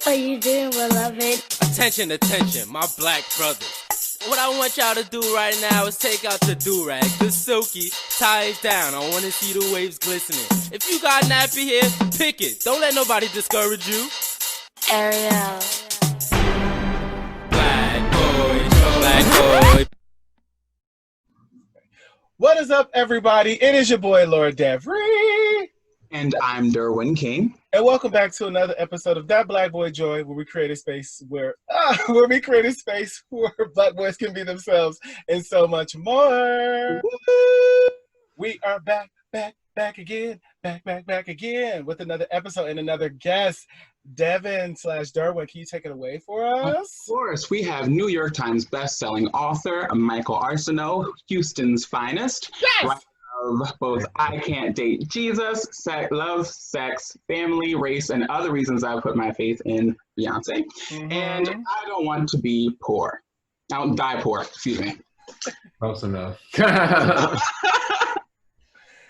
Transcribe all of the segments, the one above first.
What are you doing, beloved? Attention, attention, my black brothers. What I want y'all to do right now is take out the do-rag, the silky, tie it down. I want to see the waves glistening. If you got nappy hair, pick it. Don't let nobody discourage you. Ariel. Black boy, black boy. What is up, everybody? It is your boy, Lord Devry. And I'm Derwin King. And welcome back to another episode of That Black Boy Joy, where we create a space where we create a space where black boys can be themselves and so much more. Woo! We are back again with another episode and another guest. Devin/Derwin, can you take it away for us? Of course, we have New York Times best-selling author Michael Arceneux, Houston's finest. Yes! Writer of both I Can't Date Jesus, Love, Sex, Family, Race, and Other Reasons I Put My Faith in Beyoncé. Mm-hmm. And I Don't Want to Be Poor. I Don't Die Poor, excuse me. Close enough.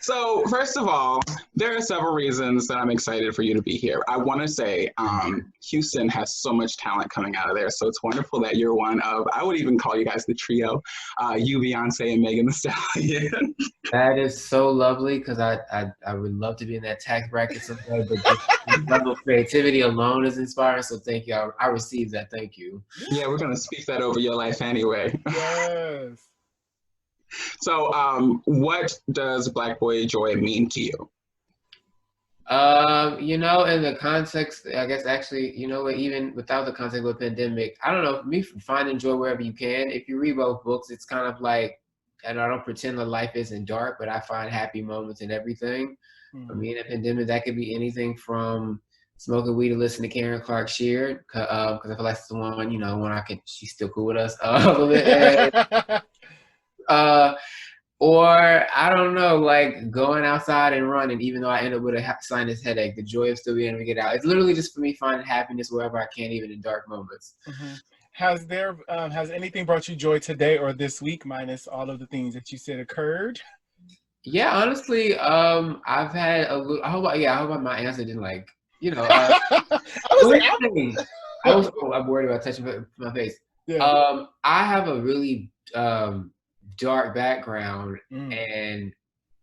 So, first of all, there are several reasons that I'm excited for you to be here. I want to say Houston has so much talent coming out of there, so it's wonderful that you're one of, I would even call you guys the trio, you, Beyoncé, and Megan Thee Stallion. That is so lovely because I would love to be in that tax bracket someday, but just the level of creativity alone is inspiring, so thank you. I received that. Thank you. Yeah, we're going to speak that over your life anyway. Yes. So, what does Black Boy Joy mean to you? In the context, I guess actually, even without the context of a pandemic, I don't know, for me, finding joy wherever you can. If you read both books, it's kind of like, and I don't pretend that life isn't dark, but I find happy moments in everything. For me in a pandemic, that could be anything from smoking weed to listen to Karen Clark Sheard, because I feel like it's the one, when she's still cool with us a little bit. Or I don't know, like going outside and running, even though I end up with a sinus headache, the joy of still being able to get out. It's literally just for me finding happiness wherever I can, even in dark moments. Mm-hmm. Has anything brought you joy today or this week, minus all of the things that you said occurred? Yeah, honestly, I've had a little. I hope my answer didn't I'm worried about touching my face. Yeah. I have a really dark background, and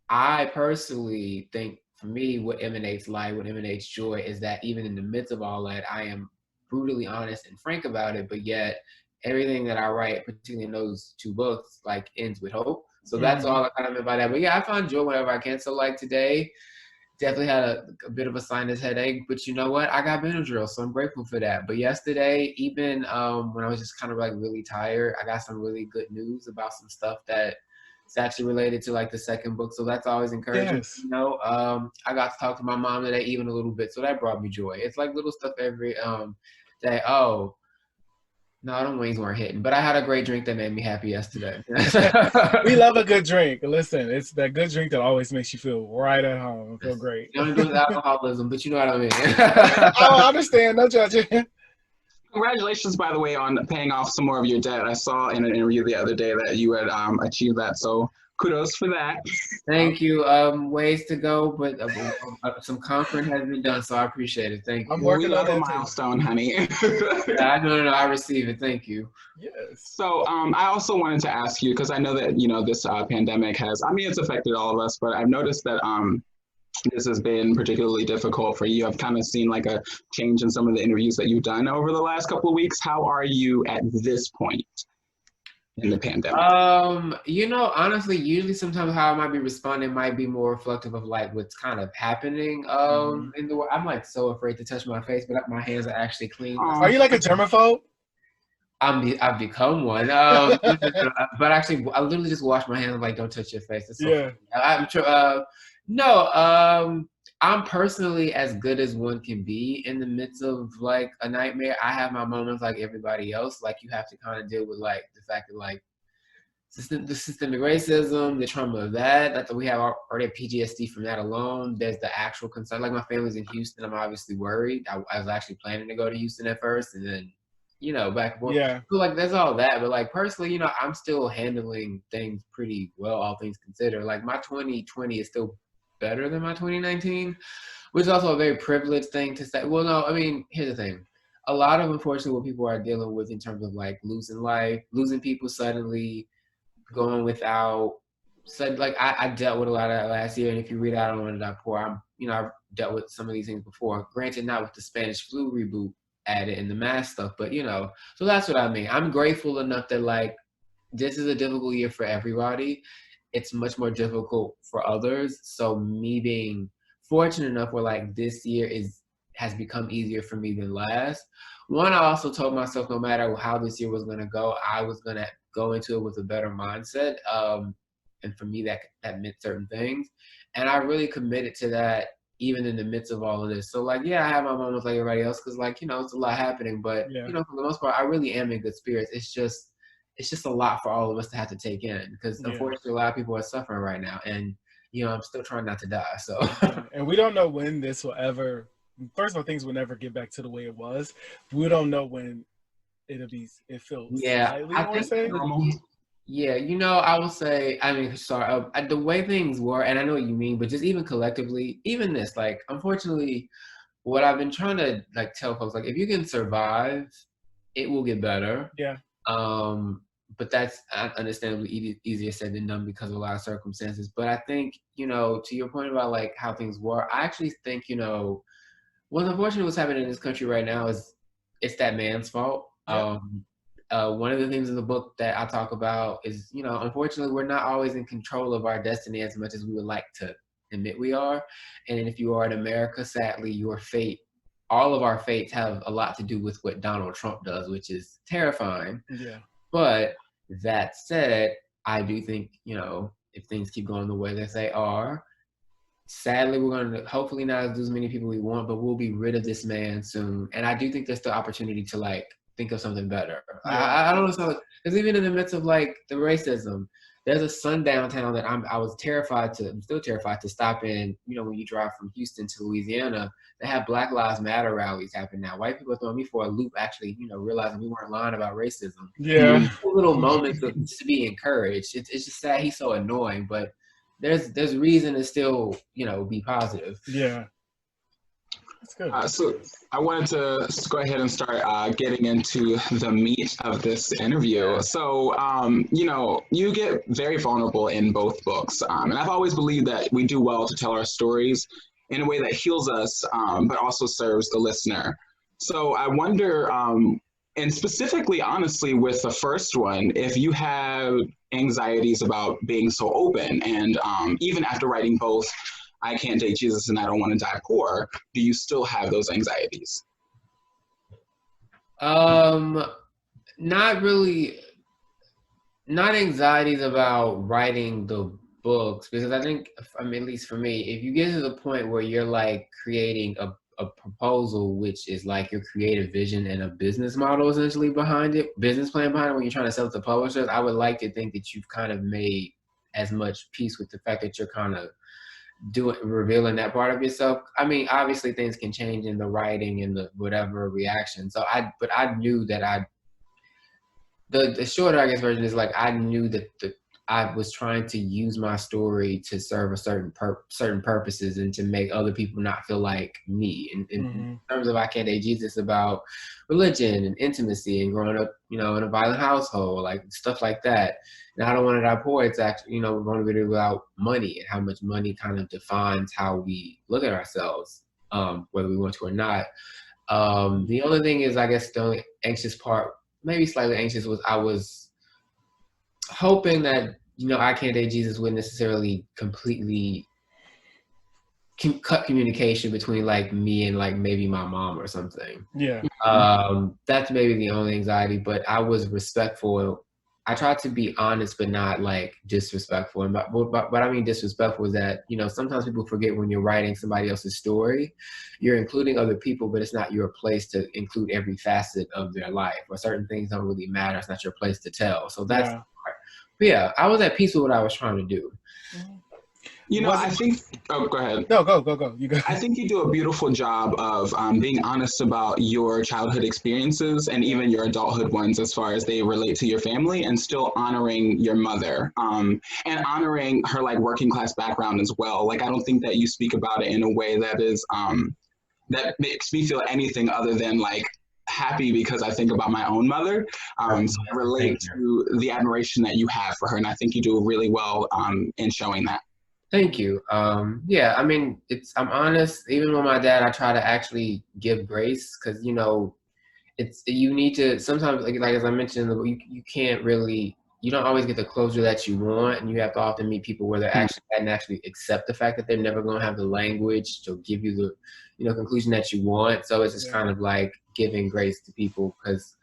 I personally think for me what emanates light, what emanates joy is that even in the midst of all that, I am brutally honest and frank about it, but yet everything that I write, particularly in those two books, like ends with hope. So that's all I kind of meant by that. But yeah, I find joy whenever I can. So like today, definitely had a bit of a sinus headache, but you know what? I got Benadryl, so I'm grateful for that. But yesterday, even when I was just kind of like really tired, I got some really good news about some stuff that is actually related to like the second book. So that's always encouraging. Yes. I got to talk to my mom today even a little bit, so that brought me joy. It's like little stuff every day. Oh, no, them wings weren't hitting, but I had a great drink that made me happy yesterday. We love a good drink. Listen, it's that good drink that always makes you feel right at home, feel great. You don't do it with alcoholism, but you know what I mean. I understand. No judging. Congratulations, by the way, on paying off some more of your debt. I saw in an interview the other day that you had achieved that, so kudos for that. Thank you. Ways to go, but some conquering has been done, so I appreciate it. Thank you. I'm working on a milestone, honey. Yeah, no, I receive it. Thank you. Yes. So I also wanted to ask you, because I know that, this pandemic has, it's affected all of us, but I've noticed that this has been particularly difficult for you. I've kind of seen like a change in some of the interviews that you've done over the last couple of weeks. How are you at this point in the pandemic? Honestly, usually sometimes how I might be responding might be more reflective of like what's kind of happening in the world. I'm like so afraid to touch my face, but my hands are actually clean. Are you like a germaphobe? I've become one. But actually, I literally just wash my hands. I'm like, don't touch your face. It's so funny. I'm personally as good as one can be in the midst of like a nightmare. I have my moments like everybody else. Like you have to kind of deal with like the fact that like the systemic racism, the trauma of that we have already PTSD from that alone. There's the actual concern. Like my family's in Houston. I'm obviously worried. I was actually planning to go to Houston at first, and then back and forth. Yeah. So like there's all that, but like personally, I'm still handling things pretty well, all things considered. Like my 2020 is still better than my 2019, which is also a very privileged thing to say. Well, no, I mean, here's the thing. a lot of, unfortunately, what people are dealing with in terms of like losing people suddenly, going without. So like I dealt with a lot of that last year, and if you read out on that poor, I've dealt with some of these things before. Granted, not with the Spanish flu reboot added and the mask stuff, but so that's what I mean. I'm grateful enough that like this is a difficult year for everybody. It's much more difficult for others. So me being fortunate enough where like this year has become easier for me than last. One, I also told myself no matter how this year was going to go, I was going to go into it with a better mindset. And for me, that meant certain things. And I really committed to that even in the midst of all of this. So like, yeah, I have my moments like everybody else because like, it's a lot happening. But, for the most part, I really am in good spirits. It's just a lot for all of us to have to take in because unfortunately a lot of people are suffering right now. And, I'm still trying not to die. So, and we don't know when this will ever, first of all, things will never get back to the way it was. We don't know when it feels slightly more safe. Yeah, I will say, sorry, the way things were, and I know what you mean, but just even collectively, even this, like, unfortunately, what I've been trying to, like, tell folks, like, if you can survive, it will get better. Yeah. But that's understandably easier said than done because of a lot of circumstances. But I think, to your point about, like, how things were, I actually think, what's unfortunate what's happening in this country right now is it's that man's fault. Yeah. One of the things in the book that I talk about is, unfortunately, we're not always in control of our destiny as much as we would like to admit we are. And if you are in America, sadly, your fate, all of our fates have a lot to do with what Donald Trump does, which is terrifying. Yeah. But that said, I do think, if things keep going the way that they are, sadly, we're going to hopefully not lose as many people we want, but we'll be rid of this man soon. And I do think there's the opportunity to, like, think of something better. Yeah. I don't know, because even in the midst of like the racism, there's a sundown town that I'm still terrified to stop in, when you drive from Houston to Louisiana, they have Black Lives Matter rallies happen now. White people are throwing me for a loop, actually, realizing we weren't lying about racism. Yeah. Little moments to be encouraged. It's just sad he's so annoying, but there's reason to still, be positive. Yeah. That's good. So I wanted to go ahead and start getting into the meat of this interview. So, you get very vulnerable in both books. And I've always believed that we do well to tell our stories in a way that heals us, but also serves the listener. So I wonder, and specifically, honestly, with the first one, if you have anxieties about being so open and even after writing both, I Can't Date Jesus and I Don't Want to Die Poor, do you still have those anxieties? Not really, not anxieties about writing the books, because I think, at least for me, if you get to the point where you're like creating a proposal, which is like your creative vision and a business model essentially behind it, business plan behind it, when you're trying to sell it to publishers, I would like to think that you've kind of made as much peace with the fact that you're kind of revealing that part of yourself. Obviously things can change in the writing and the whatever reaction. So I knew that the shorter, I guess, version is like, I knew that I was trying to use my story to serve a certain purposes and to make other people not feel like me. In terms of I Can't Date Jesus, about religion and intimacy and growing up, in a violent household, like stuff like that. And I Don't Want to Die Poor, it's actually, we're going to be about money and how much money kind of defines how we look at ourselves, whether we want to or not. The only thing is, I guess the only anxious part, maybe slightly anxious, was I was hoping that, I Can't Date Jesus wouldn't necessarily completely cut communication between like me and like maybe my mom or something. Yeah. That's maybe the only anxiety, but I was respectful. I tried to be honest, but not like disrespectful. And what I mean disrespectful is that, sometimes people forget when you're writing somebody else's story, you're including other people, but it's not your place to include every facet of their life, or certain things don't really matter. It's not your place to tell. So that's, but yeah, I was at peace with what I was trying to do. I think, go ahead. No, go. You go. I think you do a beautiful job of being honest about your childhood experiences and even your adulthood ones as far as they relate to your family, and still honoring your mother and honoring her like working class background as well. Like, I don't think that you speak about it in a way that is, that makes me feel anything other than like happy because I think about my own mother. So I relate to the admiration that you have for her, and I think you do really well in showing that. Thank you. Yeah, I mean, I'm honest. Even with my dad, I try to actually give grace because, you know, you need to sometimes, like as I mentioned in the book, you can't really, you don't always get the closure that you want, and you have to often meet people where they're actually accept the fact that they're never going to have the language to give you the, you know, conclusion that you want. So it's just kind of like giving grace to people because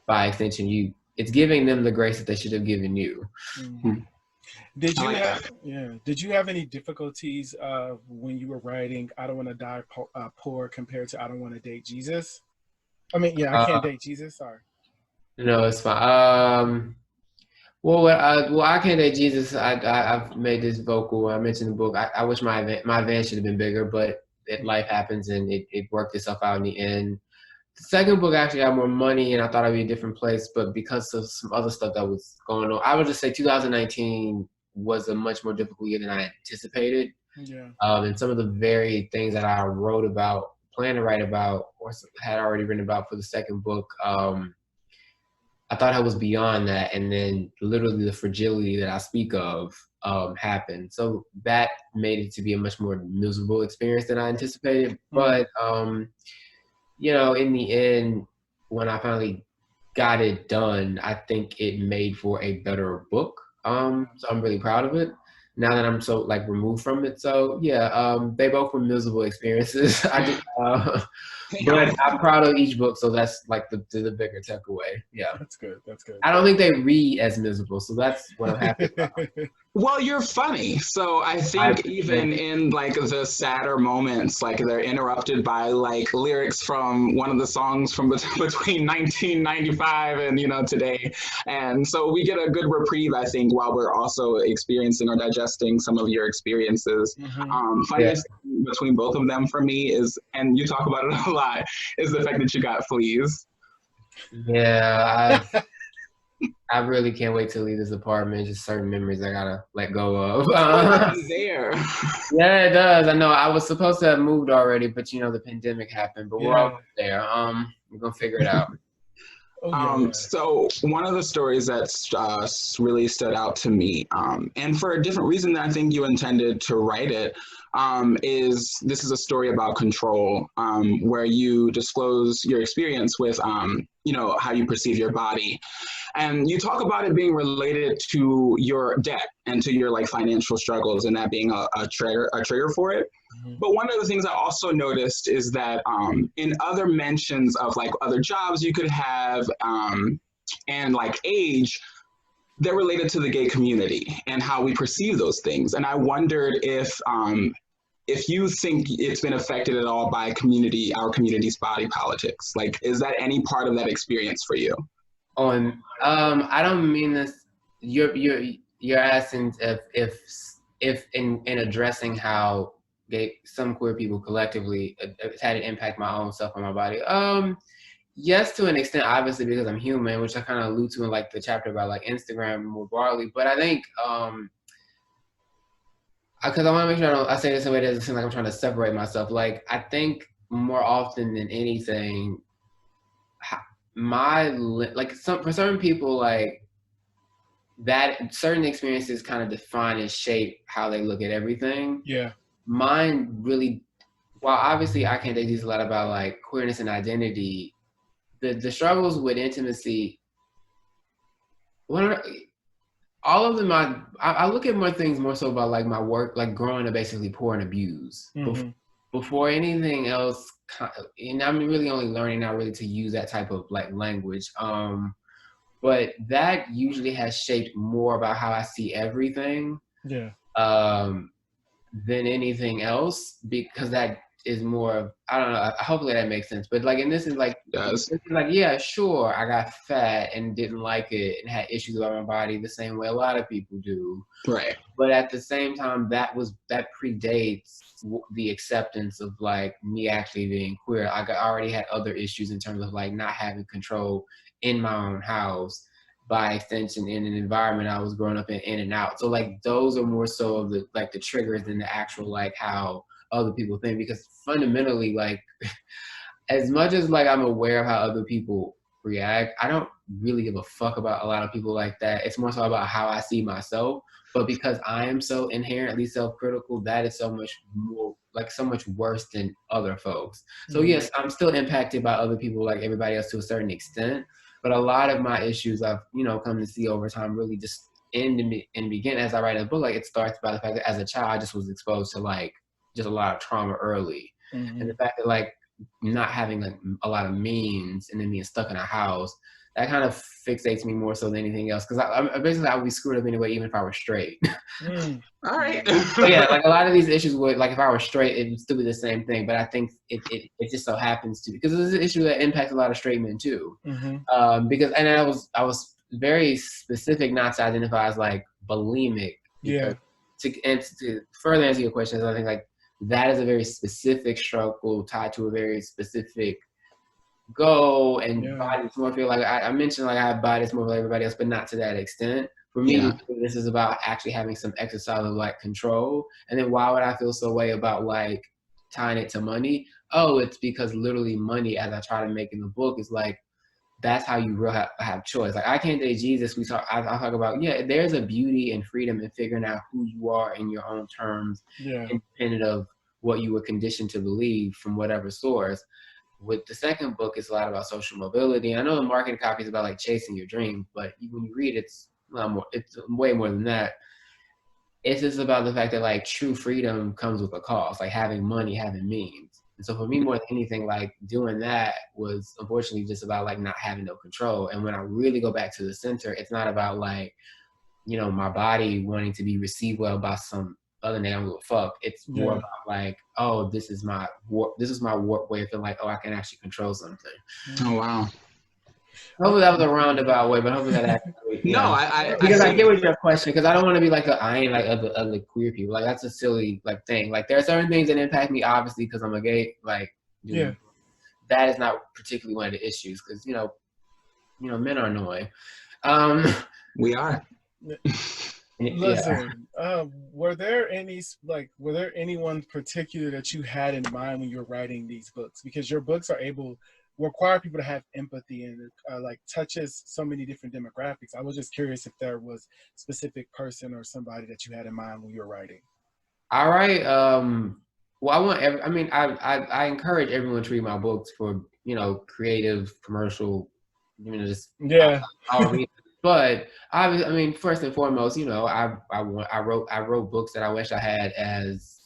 by extension, it's giving them the grace that they should have given you. Mm-hmm. Did you have any difficulties when you were writing I Don't Want to Die Poor compared to I Don't Want to Date Jesus? I mean, I Can't Date Jesus. Sorry. No, it's fine. Well, I Can't Date Jesus. I've made this vocal. I mentioned the book. I wish my van should have been bigger, but life happens and it worked itself out in the end. The second book actually had more money, and I thought I'd be a different place, but because of some other stuff that was going on, I would just say 2019 was a much more difficult year than I anticipated. Yeah. And some of the very things that I wrote about, planned to write about, or had already written about for the second book, I thought I was beyond that, and then literally the fragility that I speak of happened. So that made it to be a much more miserable experience than I anticipated. But you know, in the end, when I finally got it done, I think it made for a better book. So I'm really proud of it now that I'm so like removed from it. So yeah, they both were miserable experiences. I did, but I'm proud of each book. So that's like the bigger takeaway. Yeah, that's good. That's good. I don't think they read as miserable, so that's what I'm happy about. Well, you're funny, so I think even in like the sadder moments, like they're interrupted by like lyrics from one of the songs from between 1995 and today, and so we get a good reprieve, I think, while we're also experiencing or digesting some of your experiences. Funniest thing between both of them for me is, and you talk about it a lot, is the fact that you got fleas. Yeah, I really can't wait to leave this apartment. Just certain memories I gotta let go of. There. Yeah, it does. I know. I was supposed to have moved already, but the pandemic happened. But we're all there. We're gonna figure it out. So one of the stories that really stood out to me, and for a different reason than I think you intended to write it, is this is a story about control, where you disclose your experience with, how you perceive your body. And you talk about it being related to your debt and to your like financial struggles, and that being a trigger for it. But one of the things I also noticed is that in other mentions of like other jobs you could have and like age, they're related to the gay community and how we perceive those things. And I wondered if you think it's been affected at all by our community's body politics. Like, is that any part of that experience for you? Oh, and I don't mean this. You're asking if in addressing how some queer people collectively it's had an impact my own self on my body. Yes, to an extent, obviously, because I'm human, which I kind of allude to in like the chapter about like Instagram more broadly. But I think because I want to make sure I say this in a way that doesn't seem like I'm trying to separate myself. Like, I think more often than anything, for certain people, like that certain experiences kind of define and shape how they look at everything. Yeah. Mine really, while obviously I can't take a lot about like queerness and identity, the struggles with intimacy, all of them, I look at more things more so about like my work, like growing up basically poor and abused. Before anything else, and I'm really only learning now really to use that type of like language. But that usually has shaped more about how I see everything. Yeah. Than anything else, because that is more of, I don't know, hopefully that makes sense. But like, and this is like, yeah, sure, I got fat and didn't like it and had issues about my body the same way a lot of people do. Right. But at the same time, that predates the acceptance of like me actually being queer. I already had other issues in terms of like not having control in my own house, by extension in an environment I was growing up in and out. So like those are more so of the like the triggers than the actual like how other people think, because fundamentally like as much as like I'm aware of how other people react, I don't really give a fuck about a lot of people like that. It's more so about how I see myself. But because I am so inherently self-critical, that is so much more, like so much worse than other folks. So yes, I'm still impacted by other people like everybody else to a certain extent. But a lot of my issues I've, come to see over time really just end and begin as I write a book. Like it starts by the fact that as a child, I just was exposed to like just a lot of trauma early. And the fact that like not having like a lot of means and then being stuck in a house, that kind of fixates me more so than anything else. Because I would be screwed up anyway, even if I were straight. All right. But yeah, like a lot of these issues would, like if I were straight, it would still be the same thing. But I think it just so happens to, because it's an issue that impacts a lot of straight men too. Because, and I was very specific not to identify as like bulimic. Yeah. To further answer your question, I think like that is a very specific struggle tied to a very specific goal and body dysmorphia. Like I mentioned, like I have body dysmorphia like everybody else, but not to that extent. For me, this is about actually having some exercise of like control. And then why would I feel so way about like tying it to money? Oh, it's because literally money, as I try to make in the book, is like, that's how you really have choice. Like I Can't Date Jesus, I talk about, there's a beauty and freedom in figuring out who you are in your own terms, independent of what you were conditioned to believe from whatever source. With the second book, it's a lot about social mobility. I know the marketing copy is about like chasing your dreams, but when you read it, it's way more than that. It's just about the fact that like true freedom comes with a cost, like having money, having means. And so for me, more than anything, like doing that was unfortunately just about like not having no control. And when I really go back to the center, it's not about like, my body wanting to be received well by some other nigga I don't give a fuck. It's more about like, oh, this is my warp way of feeling like, oh, I can actually control something. Oh wow. Hopefully that was a roundabout way, but hopefully that actually because I get with your question, because I don't want to be like I ain't like other queer people. Like that's a silly like thing. Like there are certain things that impact me obviously because I'm a gay. Like that is not particularly one of the issues because men are annoying. We are. Listen, were there anyone particular that you had in mind when you were writing these books? Because your books require people to have empathy and like touches so many different demographics. I was just curious if there was a specific person or somebody that you had in mind when you were writing. All right. Well, I encourage everyone to read my books for creative, commercial, I'll read. But first and foremost, I wrote books that I wish I had as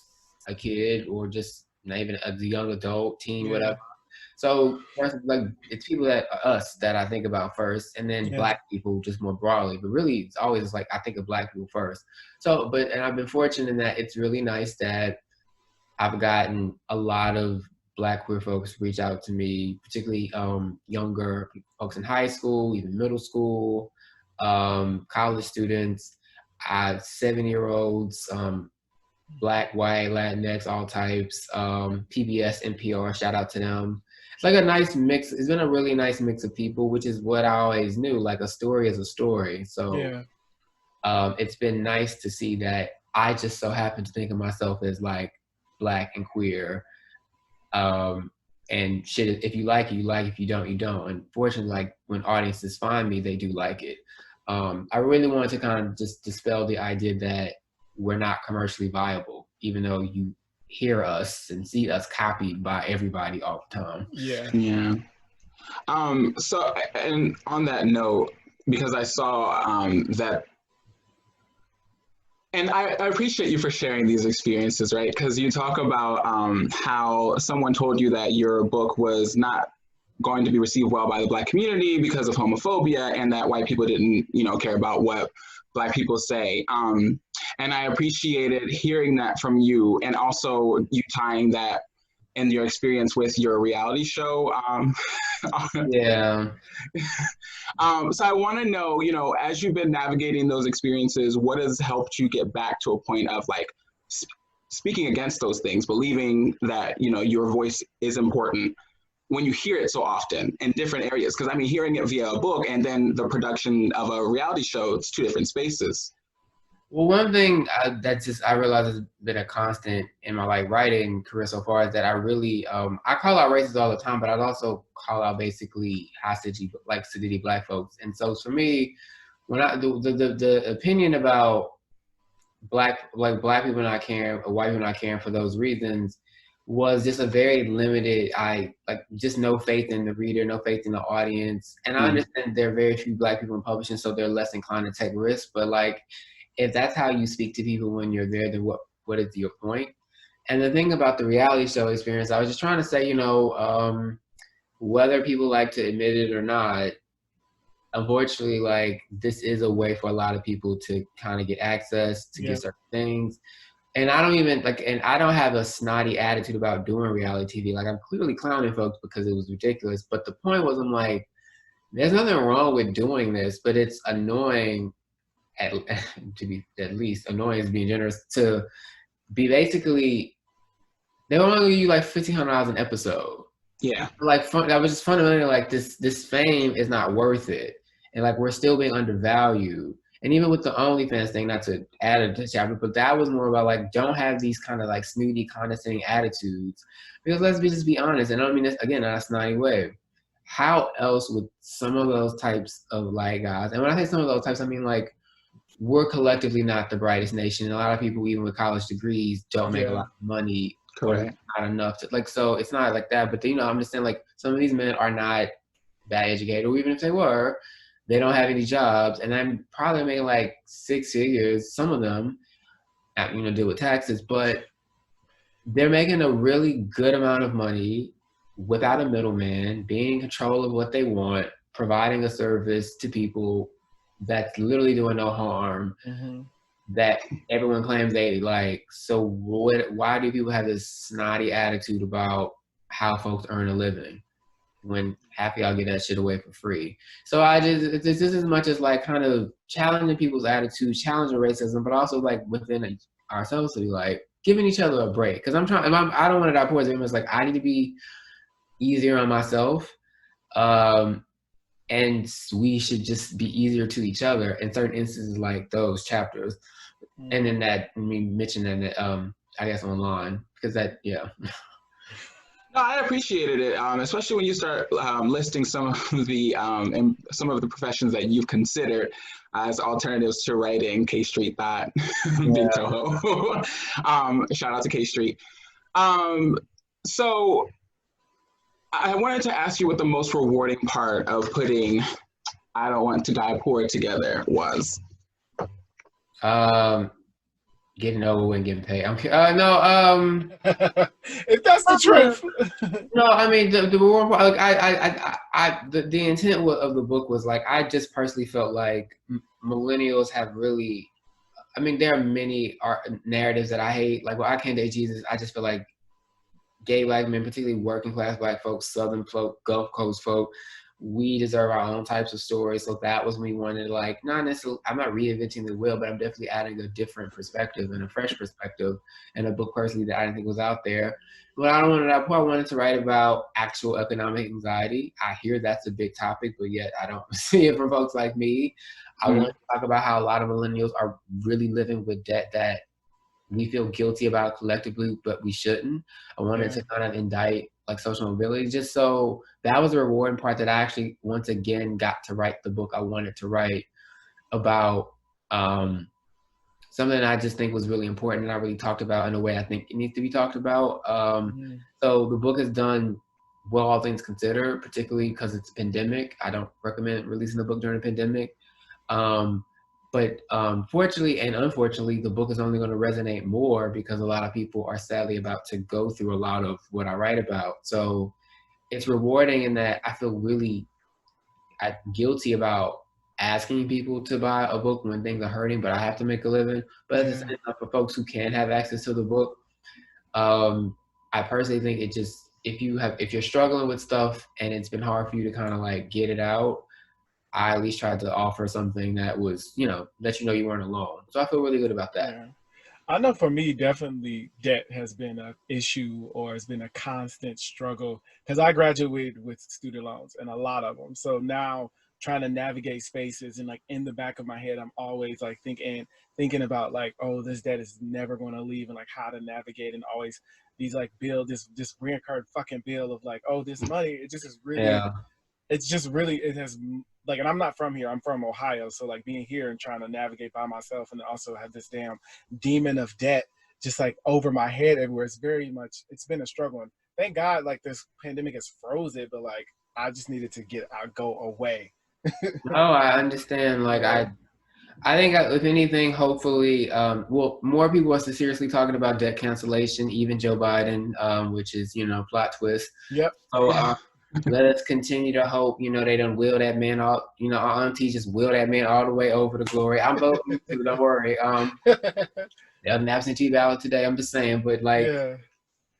a kid or just not even as a young adult, teen, whatever. So like it's people that us that I think about first, and then Black people just more broadly. But really, it's always like I think of Black people first. So, and I've been fortunate in that it's really nice that I've gotten a lot of Black queer folks reach out to me, particularly younger folks in high school, even middle school. College students, 7-year-olds, Black, white, Latinx, all types, PBS, NPR, shout out to them. It's like a nice mix. It's been a really nice mix of people, which is what I always knew, like a story is a story. So it's been nice to see that I just so happen to think of myself as like Black and queer. And shit, if you like it, you like it. If you don't, you don't. And fortunately, like when audiences find me, they do like it. I really wanted to kind of just dispel the idea that we're not commercially viable, even though you hear us and see us copied by everybody all the time. Yeah. So, and on that note, because I saw that, and I appreciate you for sharing these experiences, right? Because you talk about how someone told you that your book was not going to be received well by the Black community because of homophobia, and that white people didn't, care about what Black people say. And I appreciated hearing that from you, and also you tying that in your experience with your reality show. Yeah. So I want to know, as you've been navigating those experiences, what has helped you get back to a point of like speaking against those things, believing that, your voice is important when you hear it so often in different areas? Because hearing it via a book and then the production of a reality show, it's two different spaces. Well, one thing that just I realized has been a constant in my like writing career so far is that I really I call out races all the time, but I'd also call out basically hostage like sedity black folks. And so for me, when I the opinion about black people not caring or white people not caring for those reasons was just a very limited I like just no faith in the reader, no faith in the audience. And I understand there are very few black people in publishing, so they're less inclined to take risks. But like if that's how you speak to people when you're there, then what is your point? And the thing about the reality show experience, I was just trying to say, whether people like to admit it or not, unfortunately, like this is a way for a lot of people to kind of get access to get certain things. And I don't even like, and I don't have a snotty attitude about doing reality TV. Like I'm clearly clowning folks because it was ridiculous. But the point was, I'm like, there's nothing wrong with doing this, but it's annoying, to be at least annoying is being generous, to be basically, they only give you like $1,500 an episode. Yeah. Like that was just fundamentally like this fame is not worth it. And like we're still being undervalued. And even with the OnlyFans thing, not to add a chapter, but that was more about like don't have these kind of like snooty, condescending attitudes. Because just be honest, and I don't mean this again in a snotty way. How else would some of those types of like guys, and when I say some of those types, I mean like we're collectively not the brightest nation. A lot of people, even with college degrees, don't make a lot of money. Correct. Not enough to like, so it's not like that. But I'm just saying like some of these men are not that educated, or even if they were, they don't have any jobs, and I'm probably making like 6 figures. Some of them, deal with taxes, but they're making a really good amount of money without a middleman, being in control of what they want, providing a service to people that's literally doing no harm. That everyone claims they like. So why do people have this snotty attitude about how folks earn a living when half of y'all get that shit away for free? So it's just as much as like kind of challenging people's attitudes, challenging racism, but also like within ourselves to be like giving each other a break. Because I don't want to die poor. It's like I need to be easier on myself. And we should just be easier to each other in certain instances like those chapters. And then mentioning that, I guess online, because that, yeah. No, I appreciated it, especially when you start listing some of the professions that you've considered as alternatives to writing. K Street, that big Toho. Shout out to K Street. So I wanted to ask you what the most rewarding part of putting "I Don't Want to Die Poor" together was. Getting over and getting paid. If that's the truth. No, I mean the reward part, like the intent of the book was like I just personally felt like millennials have really, I mean there are many narratives that I hate. Like when I came to Jesus, I just feel like gay black men, particularly working class black folks, Southern folk, Gulf Coast folk, we deserve our own types of stories. So that was when we wanted, like, not necessarily, I'm not reinventing the wheel, but I'm definitely adding a different perspective and a fresh perspective and a book personally that I didn't think was out there. But I don't want to that point. I wanted to write about actual economic anxiety. I hear that's a big topic, but yet I don't see it from folks like me. I want to talk about how a lot of millennials are really living with debt that we feel guilty about collectively, but we shouldn't. I wanted to kind of indict like social mobility, just so that was a rewarding part that I actually once again got to write the book I wanted to write about, something that I just think was really important and I really talked about in a way I think it needs to be talked about. So the book is done well, all things considered, particularly because it's a pandemic. I don't recommend releasing the book during a pandemic. But fortunately and unfortunately, the book is only going to resonate more because a lot of people are sadly about to go through a lot of what I write about. So it's rewarding in that I feel really guilty about asking people to buy a book when things are hurting, but I have to make a living. But at the same time, for folks who can have access to the book, I personally think it just, if you're struggling with stuff and it's been hard for you to kind of like get it out, I at least tried to offer something that was, let you know you weren't alone. So I feel really good about that. Yeah. I know for me, definitely debt has been an issue or has been a constant struggle because I graduated with student loans and a lot of them. So now trying to navigate spaces, and like in the back of my head, I'm always like thinking about like, oh, this debt is never going to leave, and like how to navigate, and always these like this reincarnated fucking bill of like, oh, this money, it just is really, it's just really, it has like, and I'm not from here, I'm from Ohio, so like being here and trying to navigate by myself, and also have this damn demon of debt just like over my head everywhere. It's very much, it's been a struggle, and thank God like this pandemic has froze it, but like I just needed to go away. No, I understand. Like I think if anything, hopefully, well, more people are seriously talking about debt cancellation, even Joe Biden, which is, plot twist. Yep. So let us continue to hope, they don't wheel that man all, our aunties just wheel that man all the way over to glory. I'm voting too, don't worry. There's an absentee ballot today, I'm just saying, but like,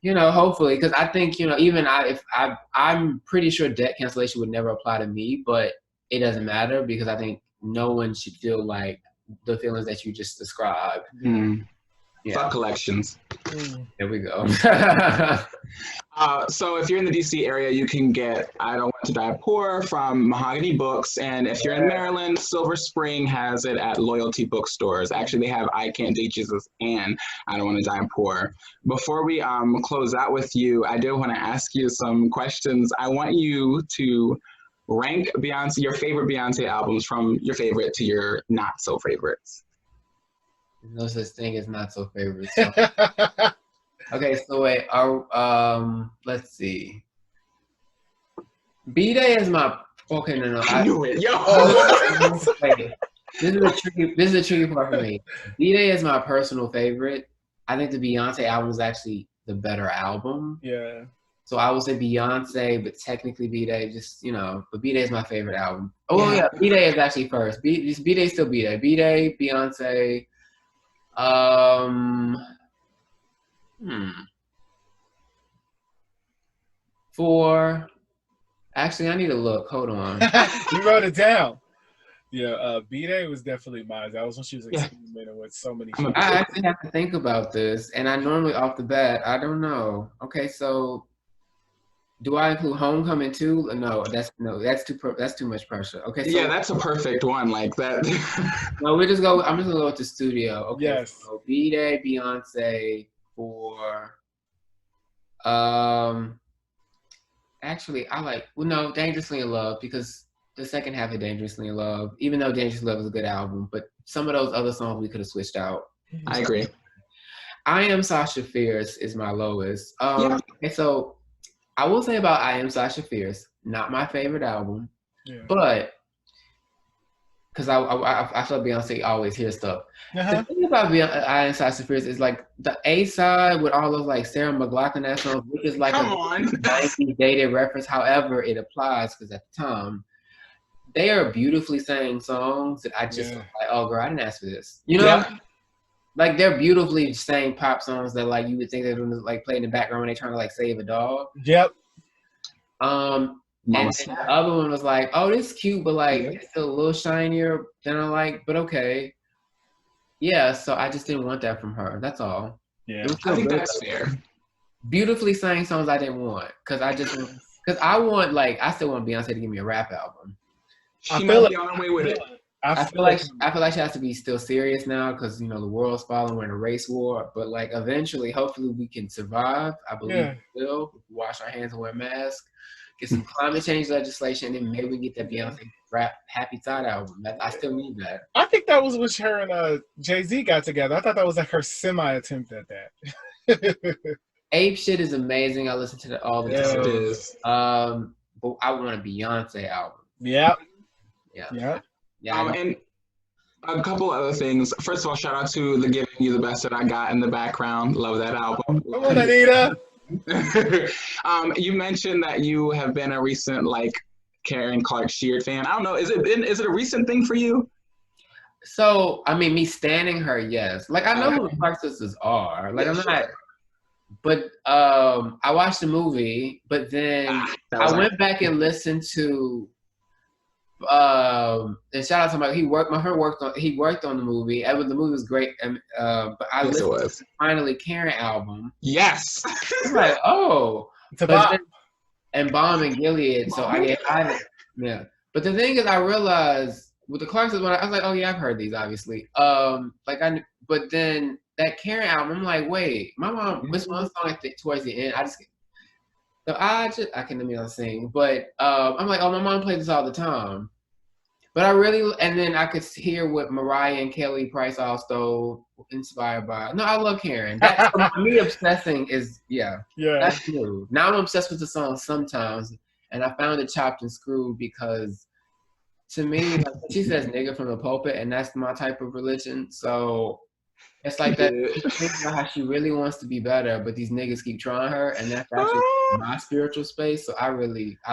hopefully, because I think, even I'm pretty sure debt cancellation would never apply to me, but it doesn't matter because I think no one should feel like the feelings that you just described. Fuck collections. There we go. So if you're in the DC area, you can get I Don't Want to Die Poor from Mahogany Books. And if you're in Maryland, Silver Spring has it at Loyalty Bookstores. Actually, they have I Can't Date Jesus and I Don't Want to Die Poor. Before we close out with you, I do want to ask you some questions. I want you to rank Beyoncé, your favorite Beyoncé albums from your favorite to your not so favorites. No such thing as not so favorites. So. Okay, so wait. Let's see. B-Day is my. Okay, no. I knew it, yo. Wait, this is a tricky part for me. B-Day is my personal favorite. I think the Beyonce album is actually the better album. Yeah. So I would say Beyonce, but technically B-Day, just, but B-Day is my favorite album. Oh, yeah, B-Day is actually first. B-Day is still B-Day. B-Day, Beyonce. Actually, I need to look. Hold on. You wrote it down. Yeah, B-Day was definitely mine. That was when she was experimenting with so many shit. I actually have to think about this, and I normally off the bat, I don't know. Okay, so do I include Homecoming too? No, that's too much pressure. Okay, so yeah, that's a perfect one like that. No, I'm just gonna go with the studio. Okay, yes. So B-Day, Beyonce for actually I like Dangerously in Love, because the second half of Dangerously in Love, even though Dangerously in Love is a good album, but some of those other songs we could have switched out. I agree. I Am Sasha Fierce is my lowest. Okay, so I will say about I Am Sasha Fierce, not my favorite album, but because I feel Beyonce always hears stuff. The thing about I Am Sasha Fierce is like the A side with all those like Sarah McLachlan songs, which is like a 90s dated reference. However, it applies because at the time they are beautifully sang songs that I just like, oh girl, I didn't ask for this. Like they're beautifully sang pop songs that like you would think they would like play in the background when they're trying to like save a dog. Yep. And the other one was like, oh, this is cute, but like it's still a little shinier than I like, but okay. Yeah, so I just didn't want that from her. That's all. Yeah. I think that's fair. Beautifully sang songs I didn't want because I still want Beyonce to give me a rap album. She might be on her way with it. I feel like she has to be still serious now because the world's falling. We're in a race war, but like eventually, hopefully, we can survive. I believe we will. Wash our hands and wear masks. Get some climate change legislation, and maybe we get that Beyonce rap Happy Side album. I still need that. I think that was when her and Jay-Z got together. I thought that was like her semi-attempt at that. Ape Shit is amazing. I listen to that all the time. It is. But I want a Beyonce album. Yeah. And a couple other things. First of all, shout out to the Giving You the Best That I Got in the background. Love that album. Come on, Anita. You mentioned that you have been a recent like Karen Clark Sheard fan. I don't know. Is it a recent thing for you? So I mean, me standing her, yes. Like I know who the Clark sisters are. Like I'm not. But I watched the movie, but then I went back and listened to. And shout out to Michael. He worked on the movie. The movie was great. But I listened to the finally Karen album. Yes. I'm like, oh, and Bomb and Gilead. So but But the thing is, I realized with the Clarksons, when I was like, oh yeah, I've heard these, obviously. But then that Karen album, I'm like, wait, my mom. This one song towards the end, I can let me not sing, but I'm like, oh, my mom plays this all the time. But and then I could hear what Mariah and Kelly Price also inspired by. No, I love Karen. That's me obsessing is that's new. Now I'm obsessed with the song sometimes, and I found it chopped and screwed because to me, like, she says nigga from the pulpit, and that's my type of religion. So it's like that. She thinks about how she really wants to be better, but these niggas keep trying her, and that's actually my spiritual space. So I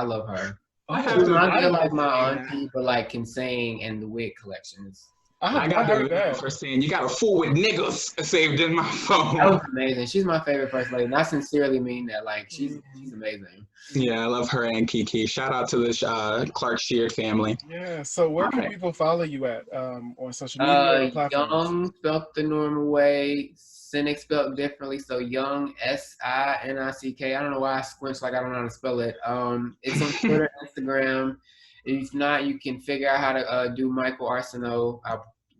love her. She reminds me of like my auntie, but like can sing and the wig collections. I got the video for saying you got a fool with niggas saved in my phone. That was amazing. She's my favorite first lady, and I sincerely mean that. Like she's amazing. Yeah, I love her and Kiki. Shout out to the Clark Sheard family. Yeah. So where can people follow you at on social media platforms? Young spelled the normal way. Cynic spelled differently, so Young SINICK. I don't know why I squinch like I don't know how to spell it. It's on Twitter, Instagram. If not, you can figure out how to do Michael Arceneux.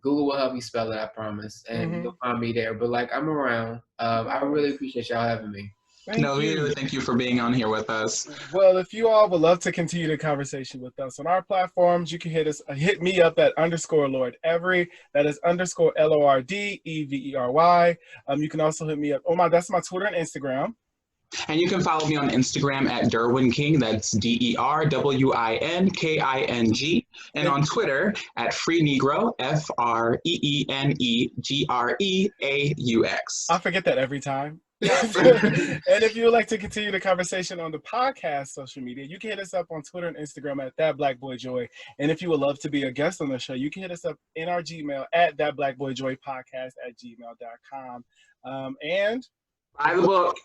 Google will help you spell it, I promise, and you'll find me there. But like I'm around. I really appreciate y'all having me. Thank you for being on here with us. Well, if you all would love to continue the conversation with us on our platforms, you can hit me up at _Lord Every. That is _LORDEVERY. You can also hit me up. That's my Twitter and Instagram. And you can follow me on Instagram at Derwin King. That's DERWINKING. And on Twitter at Free Negro, FREENEGREAUX. I forget that every time. And if you would like to continue the conversation on the podcast social media, you can hit us up on Twitter and Instagram at ThatBlackBoyJoy. And if you would love to be a guest on the show, you can hit us up in our Gmail at ThatBlackBoyJoyPodcast@gmail.com. And buy the book.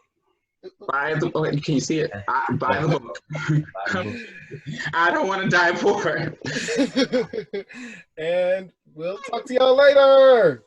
Buy the book. Can you see it? Buy the book. I don't want to die poor. And we'll talk to y'all later.